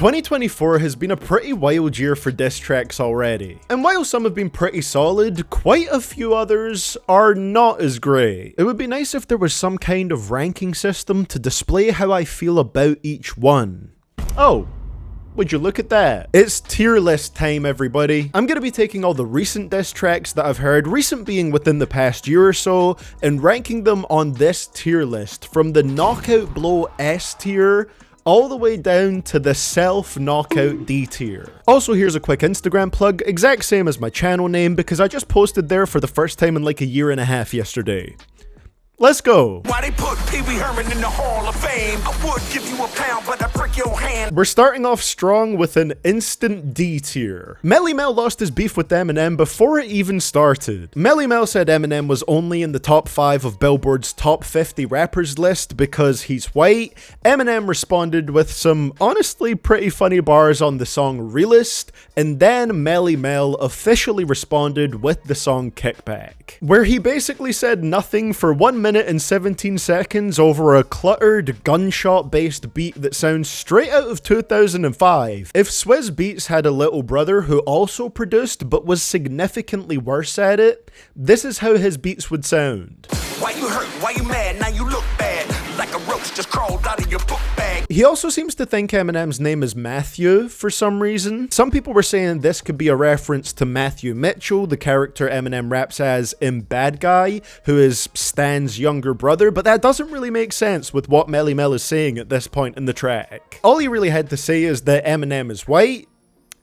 2024 has been a pretty wild year for diss tracks already, and while some have been pretty solid, quite a few others are not as great. It would be nice if there was some kind of ranking system to display how I feel about each one. Oh, would you look at that? It's tier list time, everybody. I'm gonna be taking all the recent diss tracks that I've heard, recent being within the past year or so, and ranking them on this tier list from the knockout blow S tier all the way down to the self-knockout D tier. Also, here's a quick Instagram plug, exact same as my channel name, because I just posted there for the first time in like a year and a half yesterday. Let's go. Why they put Pee Wee Herman in the Hall of Fame? I would give you a pound, but I prick your hand. We're starting off strong with an instant D tier. Melle Mel lost his beef with Eminem before it even started. Melle Mel said Eminem was only in the top 5 of Billboard's top 50 rappers list because he's white. Eminem responded with some honestly pretty funny bars on the song Realist, and then Melle Mel officially responded with the song Kickback, where he basically said nothing for 1 minute and 17 seconds over a cluttered, gunshot-based beat that sounds straight out of 2005. If Swizz Beatz had a little brother who also produced but was significantly worse at it, this is how his beats would sound. Why you hurt? Why you mad? Now you look bad. Like a roach just crawled out of your book bag. He also seems to think Eminem's name is Matthew for some reason. Some people were saying this could be a reference to Matthew Mitchell, the character Eminem raps as in Bad Guy, who is Stan's younger brother, but that doesn't really make sense with what Melle Mel is saying at this point in the track. All he really had to say is that Eminem is white,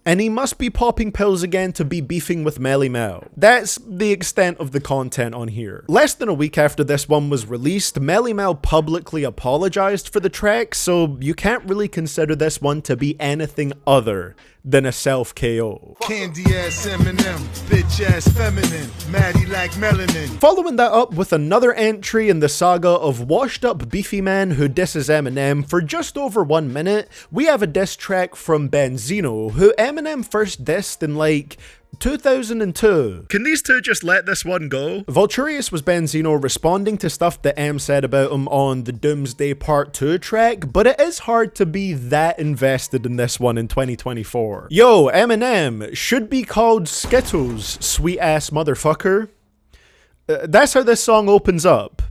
and he must be popping pills again to be beefing with Melle Mel. That's the extent of the content on here. Less than a week after this one was released, Melle Mel publicly apologized for the track, so you can't really consider this one to be anything other than a self-KO. Candy ass Eminem, bitch ass feminine, Maddie like melanin. Following that up with another entry in the saga of washed up beefy man who disses Eminem for just over 1 minute, we have a diss track from Benzino, who Eminem first dissed in like 2002. Can these two just let this one go? Vulturius was Benzino responding to stuff that M said about him on the Doomsday Part 2 track, but it is hard to be that invested in this one in 2024. Yo, Eminem should be called Skittles, sweet ass motherfucker. That's how this song opens up.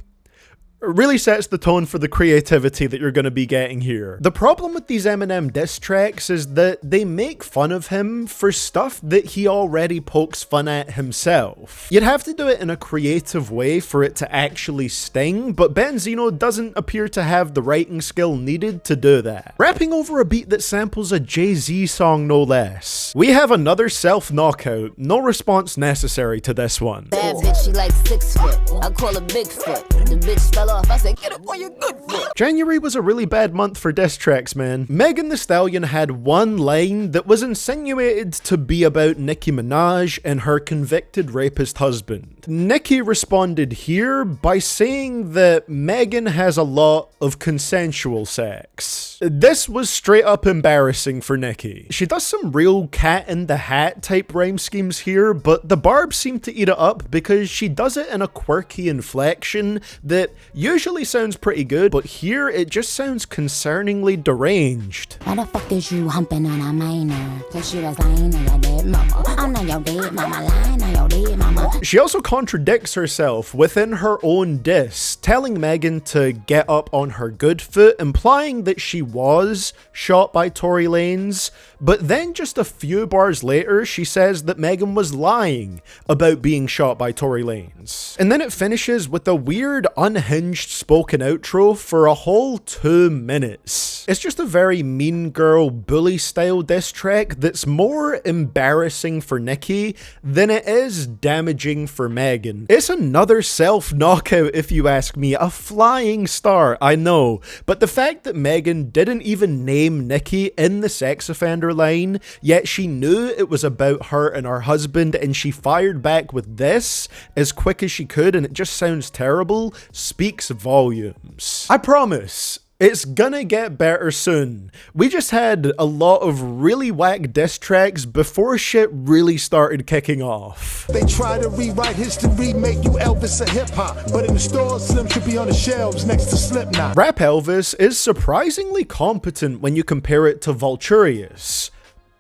Really sets the tone for the creativity that you're going to be getting here. The problem with these Eminem diss tracks is that they make fun of him for stuff that he already pokes fun at himself. You'd have to do it in a creative way for it to actually sting, but Benzino doesn't appear to have the writing skill needed to do that. Rapping over a beat that samples a Jay-Z song no less. We have another self-knockout, no response necessary to this one. Bad bitch, she like 6 foot, I call her Bigfoot. The bitch fell off, I said, get up on your good foot. January was a really bad month for diss tracks, man. Megan Thee Stallion had one line that was insinuated to be about Nicki Minaj and her convicted rapist husband. Nicki responded here by saying that Megan has a lot of consensual sex. This was straight up embarrassing for Nicki. She does some real cat in the hat type rhyme schemes here, but the barbs seem to eat it up because she does it in a quirky inflection that usually sounds pretty good, but here it just sounds concerningly deranged. Why the fuck is you humping on a minor? Cause she was lying on your dead mama. I'm not your dead mama, lying on your dead mama. She also contradicts herself within her own diss, telling Megan to get up on her good foot, implying that she was shot by Tory Lanez, but then just a few bars later she says that Megan was lying about being shot by Tory Lanez. And then it finishes with a weird unhinged spoken outro for a whole 2 minutes. It's just a very mean girl bully style diss track that's more embarrassing for Nicki than it is damaging for Megan. It's another self-knockout if you ask me, a flying start, I know, but the fact that Megan didn't even name Nicki in the sex offender line, yet she knew it was about her and her husband and she fired back with this as quick as she could and it just sounds terrible, speaks volumes. I promise, It's gonna get better soon. We just had a lot of really whack diss tracks before shit really started kicking off. They try to rewrite history, make you Elvis a hip-hop, but in the store, Slim should be on the shelves next to Slipknot. Rap Elvis is surprisingly competent when you compare it to Vulturius.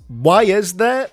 Why is that?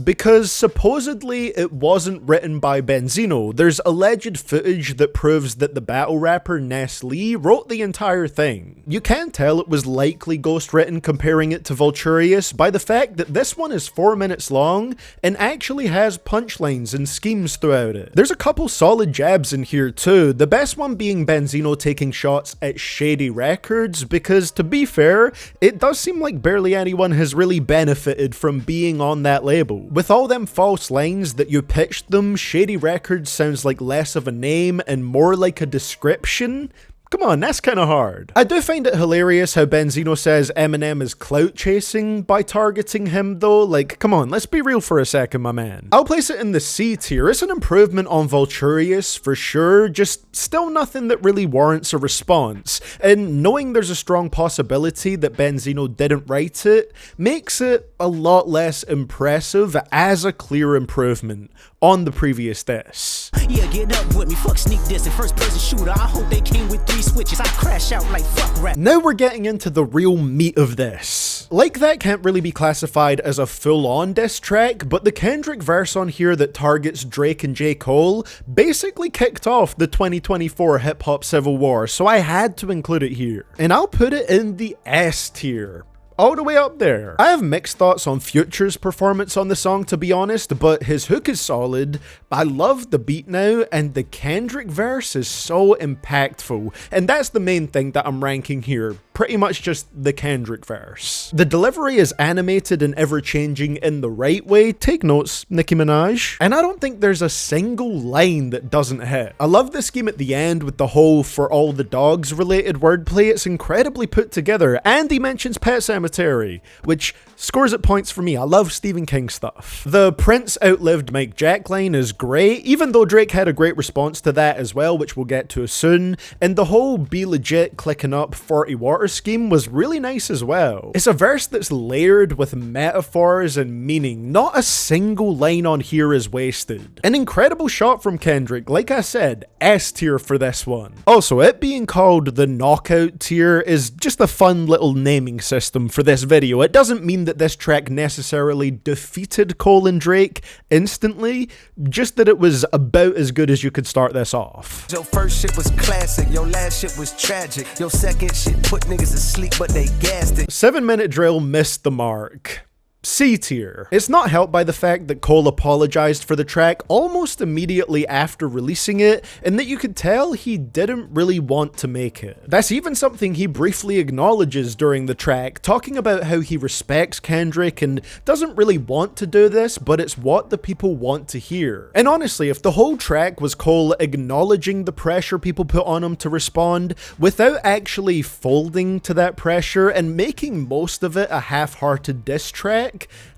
Because supposedly it wasn't written by Benzino. There's alleged footage that proves that the battle rapper Ness Lee wrote the entire thing. You can tell it was likely ghostwritten comparing it to Vulturius by the fact that this one is 4 minutes long and actually has punchlines and schemes throughout it. There's a couple solid jabs in here too, the best one being Benzino taking shots at Shady Records, because to be fair, it does seem like barely anyone has really benefited from being on that label. With all them false lines that you pitched them, Shady Records sounds like less of a name and more like a description. Come on, that's kinda hard. I do find it hilarious how Benzino says Eminem is clout chasing by targeting him though. Like, come on, let's be real for a second, my man. I'll place it in the C tier. It's an improvement on Vulturius for sure, just still nothing that really warrants a response. And knowing there's a strong possibility that Benzino didn't write it makes it a lot less impressive as a clear improvement on the previous diss. Yeah, get up with me, fuck sneak diss and first person shooter. I hope they came with 3 switches. I crash out like fuck rap. Now we're getting into the real meat of this. Like that can't really be classified as a full-on diss track, but the Kendrick verse on here that targets Drake and J. Cole basically kicked off the 2024 hip-hop civil war, so I had to include it here. And I'll put it in the S tier. All the way up there. I have mixed thoughts on Future's performance on the song, to be honest, but his hook is solid. I love the beat now, and the Kendrick verse is so impactful, and that's the main thing that I'm ranking here. Pretty much just the Kendrick verse. The delivery is animated and ever-changing in the right way. Take notes, Nicki Minaj. And I don't think there's a single line that doesn't hit. I love the scheme at the end with the whole "for all the dogs" related wordplay. It's incredibly put together, and he mentions Pet Cemetery, which scores at points for me. I love Stephen King stuff. The Prince outlived Mike Jack line is great, even though Drake had a great response to that as well, which we'll get to soon. And the whole "be legit, clicking up 40 water" scheme was really nice as well. It's a verse that's layered with metaphors and meaning. Not a single line on here is wasted. An incredible shot from Kendrick. Like I said, S tier for this one. Also, it being called the knockout tier is just a fun little naming system for this video. It doesn't mean that this track necessarily defeated Cole and Drake instantly, just that it was about as good as you could start this off. Your first shit was classic, your last shit was tragic, your second shit put niggas asleep but they gassed it. 7-minute drill missed the mark. C tier. It's not helped by the fact that Cole apologized for the track almost immediately after releasing it, and that you could tell he didn't really want to make it. That's even something he briefly acknowledges during the track, talking about how he respects Kendrick and doesn't really want to do this, but it's what the people want to hear. And honestly, if the whole track was Cole acknowledging the pressure people put on him to respond, without actually folding to that pressure and making most of it a half-hearted diss track,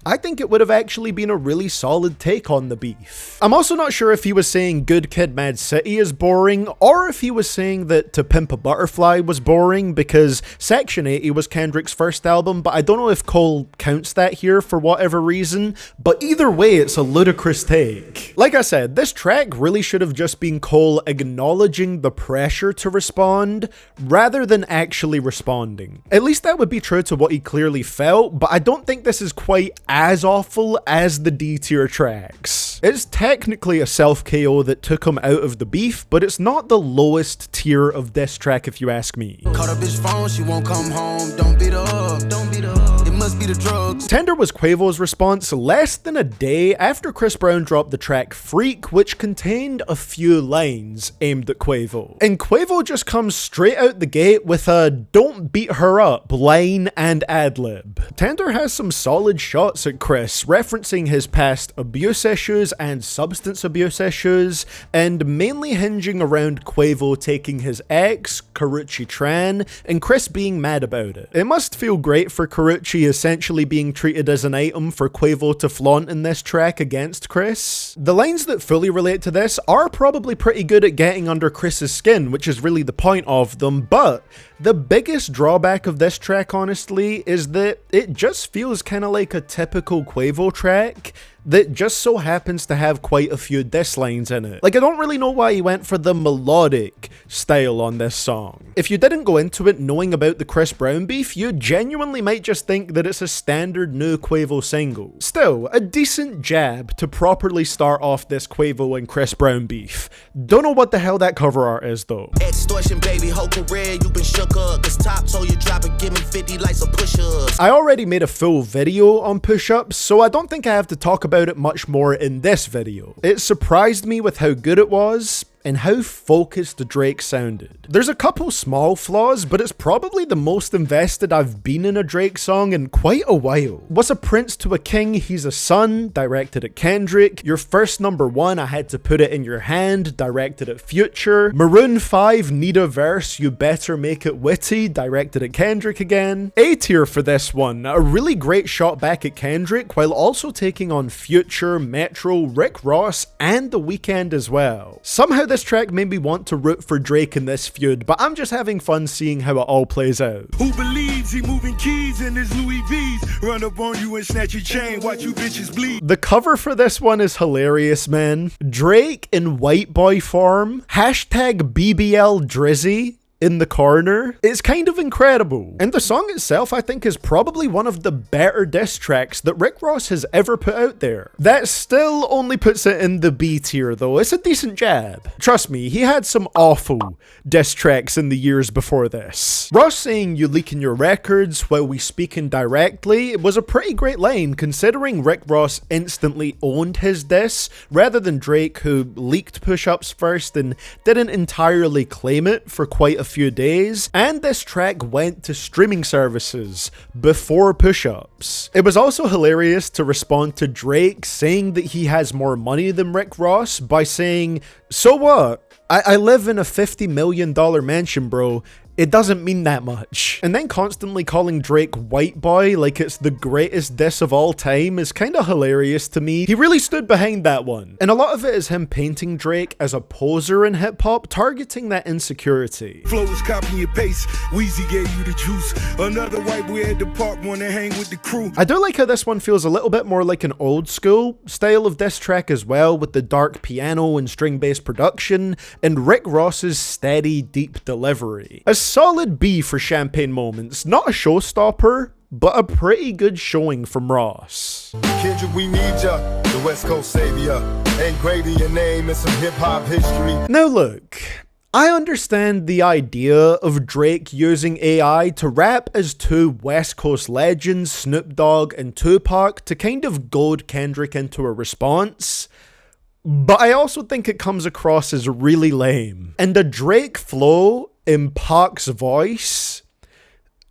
I think it would have actually been a really solid take on the beef. I'm also not sure if he was saying Good Kid Mad City is boring, or if he was saying that To Pimp a Butterfly was boring, because Section 80 was Kendrick's first album, but I don't know if Cole counts that here for whatever reason, but either way, it's a ludicrous take. Like I said, this track really should have just been Cole acknowledging the pressure to respond, rather than actually responding. At least that would be true to what he clearly felt, but I don't think this is quite as awful as the D tier tracks. It's technically a self-KO that took him out of the beef, but it's not the lowest tier of diss track if you ask me. Caught up his phone, she won't come home, don't beat her up, don't beat her up. It must be the drugs. Tender was Quavo's response less than a day after Chris Brown dropped the track Freak, which contained a few lines aimed at Quavo. And Quavo just comes straight out the gate with a "don't beat her up" line and ad-lib. Tender has some solid shots at Chris, referencing his past abuse issues and substance abuse issues, and mainly hinging around Quavo taking his ex, Karrueche Tran, and Chris being mad about it. It must feel great for Karrueche essentially being treated as an item for Quavo to flaunt in this track against Chris. The lines that fully relate to this are probably pretty good at getting under Chris's skin, which is really the point of them, but the biggest drawback of this track, honestly, is that it just feels kind of like a typical Quavo track that just so happens to have quite a few diss lines in it. Like, I don't really know why he went for the melodic style on this song. If you didn't go into it knowing about the Chris Brown beef, you genuinely might just think that it's a standard new Quavo single. Still, a decent jab to properly start off this Quavo and Chris Brown beef. Don't know what the hell that cover art is though. Extortion, baby, whole career, you been shook up. This top told you drop and give me 50 likes of push-ups. I already made a full video on push-ups, so I don't think I have to talk about it much more in this video. It surprised me with how good it was and how focused Drake sounded. There's a couple small flaws, but it's probably the most invested I've been in a Drake song in quite a while. What's a prince to a king? He's a son, directed at Kendrick. Your first #1, I had to put it in your hand, directed at Future. Maroon 5, need a verse, you better make it witty, directed at Kendrick again. A tier for this one, a really great shot back at Kendrick while also taking on Future, Metro, Rick Ross, and The Weeknd as well. Somehow this track made me want to root for Drake in this feud, but I'm just having fun seeing how it all plays out. Who believes he moving keys in his Louis V's? Run up on you and snatch your chain, watch you bitches bleed. The cover for this one is hilarious, man. Drake in white boy form, hashtag BBL Drizzy in the corner. It's kind of incredible. And the song itself, I think, is probably one of the better diss tracks that Rick Ross has ever put out there. That still only puts it in the B tier though. It's a decent jab. Trust me, he had some awful diss tracks in the years before this. Ross saying you leaking your records while we speaking directly was a pretty great line considering Rick Ross instantly owned his diss rather than Drake, who leaked push-ups first and didn't entirely claim it for quite a few days, and this track went to streaming services before push-ups. It was also hilarious to respond to Drake saying that he has more money than Rick Ross by saying, so what? I live in a $50 million mansion, bro. It doesn't mean that much. And then constantly calling Drake white boy like it's the greatest diss of all time is kind of hilarious to me. He really stood behind that one. And a lot of it is him painting Drake as a poser in hip hop, targeting that insecurity. Flows copy and paste, Weezy gave you the juice. Another white boy at the park wanna hang with the crew. I do like how this one feels a little bit more like an old school style of diss track as well, with the dark piano and string-based production, and Rick Ross's steady, deep delivery. A solid B for Champagne Moments, not a showstopper, but a pretty good showing from Ross. Kendrick, we need ya, the West Coast savior. Ain't great in your name and some hip-hop history. Now look, I understand the idea of Drake using AI to rap as two West Coast legends, Snoop Dogg and Tupac, to kind of goad Kendrick into a response. But I also think it comes across as really lame. And the Drake flow in Pac's voice,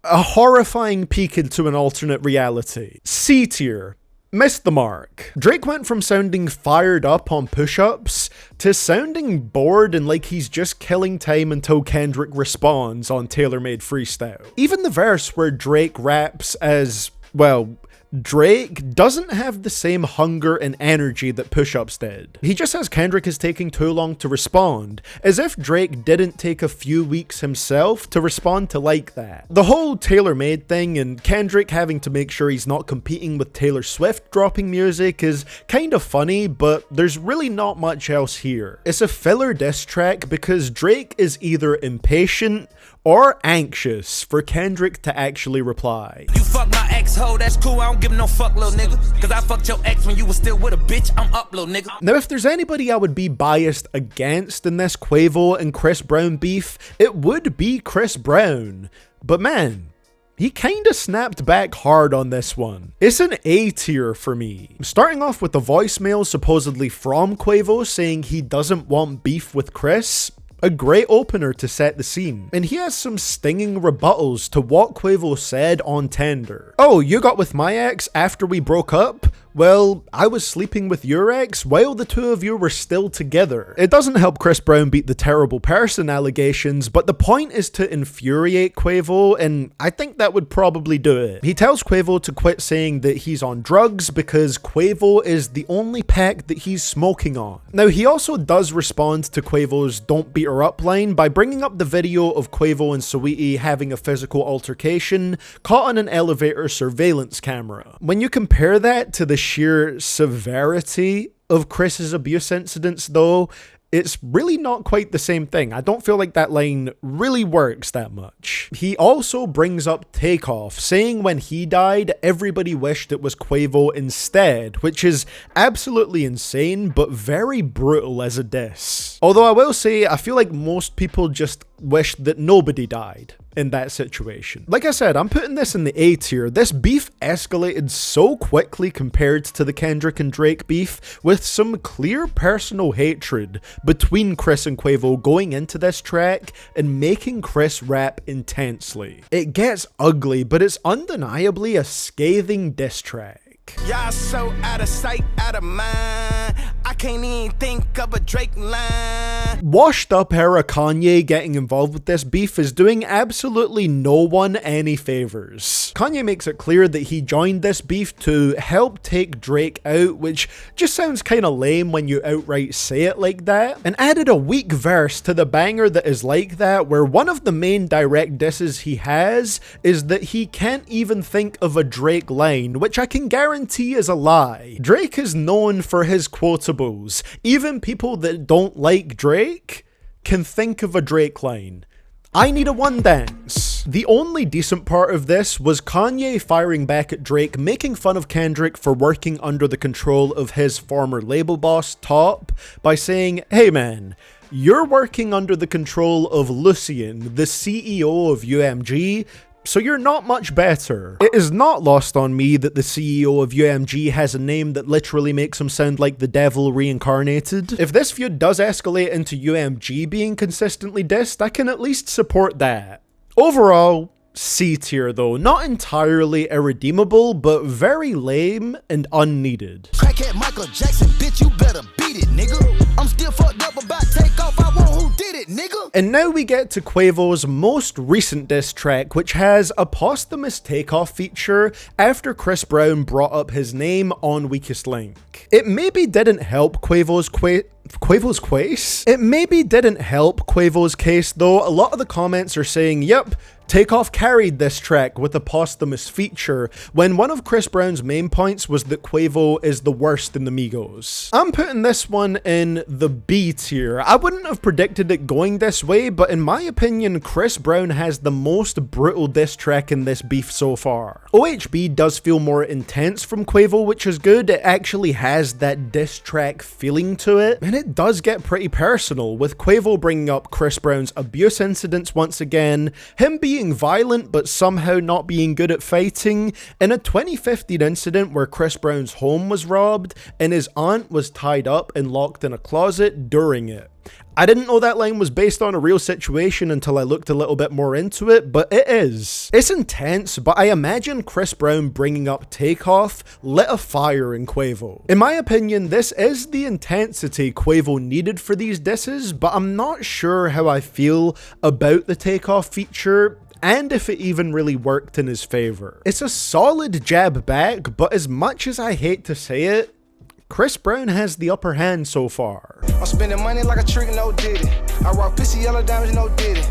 a horrifying peek into an alternate reality. C tier. Missed the mark. Drake went from sounding fired up on push-ups to sounding bored and like he's just killing time until Kendrick responds on tailor-made freestyle. Even the verse where Drake raps as, well, Drake doesn't have the same hunger and energy that push-ups did. He just says Kendrick is taking too long to respond, as if Drake didn't take a few weeks himself to respond to like that. The whole tailor-made thing and Kendrick having to make sure he's not competing with Taylor Swift dropping music is kind of funny, but there's really not much else here. It's a filler diss track because Drake is either impatient or anxious for Kendrick to actually reply. You fuck my ex-ho, that's cool, I don't give no fuck, little nigga. Cause I fucked your ex when you was still with a bitch, I'm up, little nigga. Now, if there's anybody I would be biased against in this Quavo and Chris Brown beef, it would be Chris Brown. But man, he kinda snapped back hard on this one. It's an A tier for me. Starting off with the voicemail supposedly from Quavo saying he doesn't want beef with Chris. A great opener to set the scene. And he has some stinging rebuttals to what Quavo said on Tender. Oh, you got with my ex after we broke up? Well, I was sleeping with your ex while the two of you were still together. It doesn't help Chris Brown beat the terrible person allegations, but the point is to infuriate Quavo, and I think that would probably do it. He tells Quavo to quit saying that he's on drugs because Quavo is the only pack that he's smoking on. Now, he also does respond to Quavo's "don't beat her up" line by bringing up the video of Quavo and Saweetie having a physical altercation caught on an elevator surveillance camera. When you compare that to the sheer severity of Chris's abuse incidents though, it's really not quite the same thing. I don't feel like that line really works that much. He also brings up Takeoff, saying when he died, everybody wished it was Quavo instead, which is absolutely insane, but very brutal as a diss. Although I will say, I feel like most people just wish that nobody died in that situation. Like I said, I'm putting this in the A tier. This beef escalated so quickly compared to the Kendrick and Drake beef, with some clear personal hatred between Chris and Quavo going into this track and making Chris rap intensely. It gets ugly, but it's undeniably a scathing diss track. Y'all so out of sight, out of mind. I can't even think of a Drake line. Washed up era Kanye getting involved with this beef is doing absolutely no one any favors. Kanye makes it clear that he joined this beef to help take Drake out, which just sounds kinda lame when you outright say it like that, and added a weak verse to the banger that is like that, where one of the main direct disses he has is that he can't even think of a Drake line, which I can guarantee is a lie. Drake is known for his quotables. Even people that don't like Drake can think of a Drake line. I need a one dance. The only decent part of this was Kanye firing back at Drake, making fun of Kendrick for working under the control of his former label boss, Top, by saying, "Hey man, you're working under the control of Lucien, the CEO of UMG, so you're not much better." It is not lost on me that the CEO of UMG has a name that literally makes him sound like the devil reincarnated. If this feud does escalate into UMG being consistently dissed, I can at least support that. Overall, C tier though, not entirely irredeemable, but very lame and unneeded. Crackhead Michael Jackson, bitch, you better beat it, nigga. I'm still fucked up about Takeoff, I want who did it, nigga. And now we get to Quavo's most recent diss track, which has a posthumous Takeoff feature after Chris Brown brought up his name on Weakest Link. It maybe didn't help Quavo's case though. A lot of the comments are saying, yep, Takeoff carried this track with a posthumous feature, when one of Chris Brown's main points was that Quavo is the worst in the Migos. I'm putting this one in the B tier. I wouldn't have predicted it going this way, but in my opinion, Chris Brown has the most brutal diss track in this beef so far. OHB does feel more intense from Quavo, which is good. It actually has that diss track feeling to it, and it does get pretty personal, with Quavo bringing up Chris Brown's abuse incidents once again, him being violent but somehow not being good at fighting, in a 2015 incident where Chris Brown's home was robbed and his aunt was tied up and locked in a closet during it. I didn't know that line was based on a real situation until I looked a little bit more into it, but it is. It's intense, but I imagine Chris Brown bringing up Takeoff lit a fire in Quavo. In my opinion, this is the intensity Quavo needed for these disses, but I'm not sure how I feel about the Takeoff feature, and if it even really worked in his favor. It's a solid jab back, but as much as I hate to say it, Chris Brown has the upper hand so far. I'm spending money like a trick, no Diddy. I rock pissy yellow diamonds, no Diddy.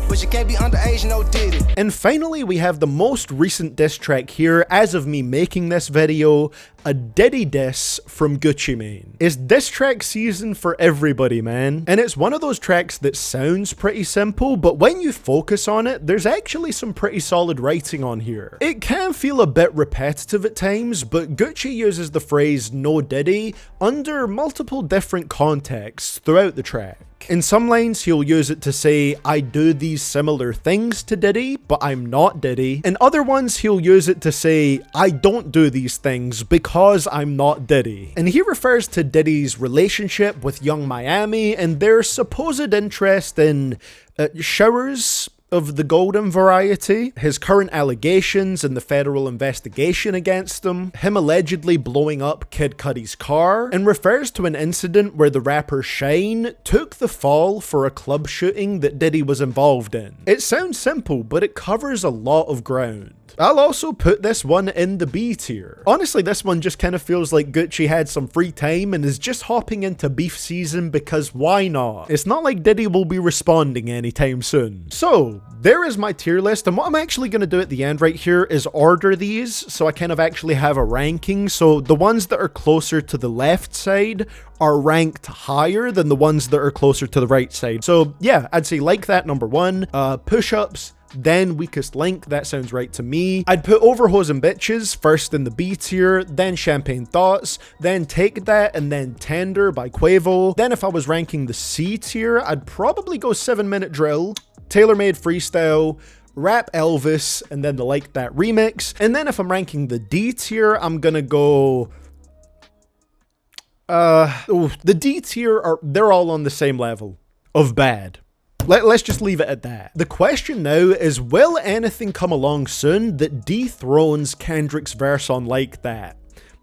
But you can't be underage, no Diddy. And finally, we have the most recent diss track here, as of me making this video, a Diddy diss from Gucci Mane. It's diss track season for everybody, man. And it's one of those tracks that sounds pretty simple, but when you focus on it, there's actually some pretty solid writing on here. It can feel a bit repetitive at times, but Gucci uses the phrase "no Diddy" under multiple different contexts throughout the track. In some lines, he'll use it to say, "I do these similar things to Diddy, but I'm not Diddy." In other ones, he'll use it to say, "I don't do these things because I'm not Diddy." And he refers to Diddy's relationship with Young Miami and their supposed interest in showers of the golden variety, his current allegations and the federal investigation against him, him allegedly blowing up Kid Cudi's car, and refers to an incident where the rapper Shine took the fall for a club shooting that Diddy was involved in. It sounds simple, but it covers a lot of ground. I'll also put this one in the B tier. Honestly, this one just kind of feels like Gucci had some free time and is just hopping into beef season because why not? It's not like Diddy will be responding anytime soon. So, there is my tier list, and what I'm actually going to do at the end right here is order these so I kind of actually have a ranking. So the ones that are closer to the left side are ranked higher than the ones that are closer to the right side. So yeah, I'd say like that, number one. Push-ups, then weakest link, that sounds right to me. I'd put Overhoes and Bitches first in the B tier, then Champagne Thoughts, then Take That, and then Tender by Quavo. Then if I was ranking the C tier, I'd probably go 7 Minute Drill, Tailor-Made Freestyle, Rap Elvis, and then the Like That remix. And then if I'm ranking the D tier, I'm gonna go... the D tier, they're all on the same level of bad. Let's just leave it at that. The question now is, will anything come along soon that dethrones Kendrick's verse on Like That?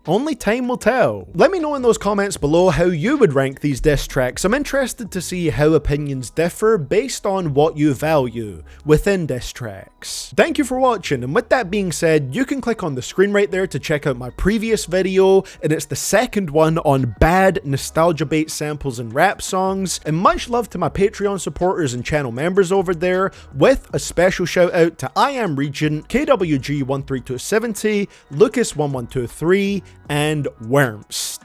Only time will tell. Let me know in those comments below how you would rank these diss tracks. I'm interested to see how opinions differ based on what you value within diss tracks. Thank you for watching, and with that being said, you can click on the screen right there to check out my previous video, and it's the second one on bad nostalgia bait samples and rap songs. And much love to my Patreon supporters and channel members over there, with a special shout out to I Am Regent, KWG13270, Lucas1123, and Worms.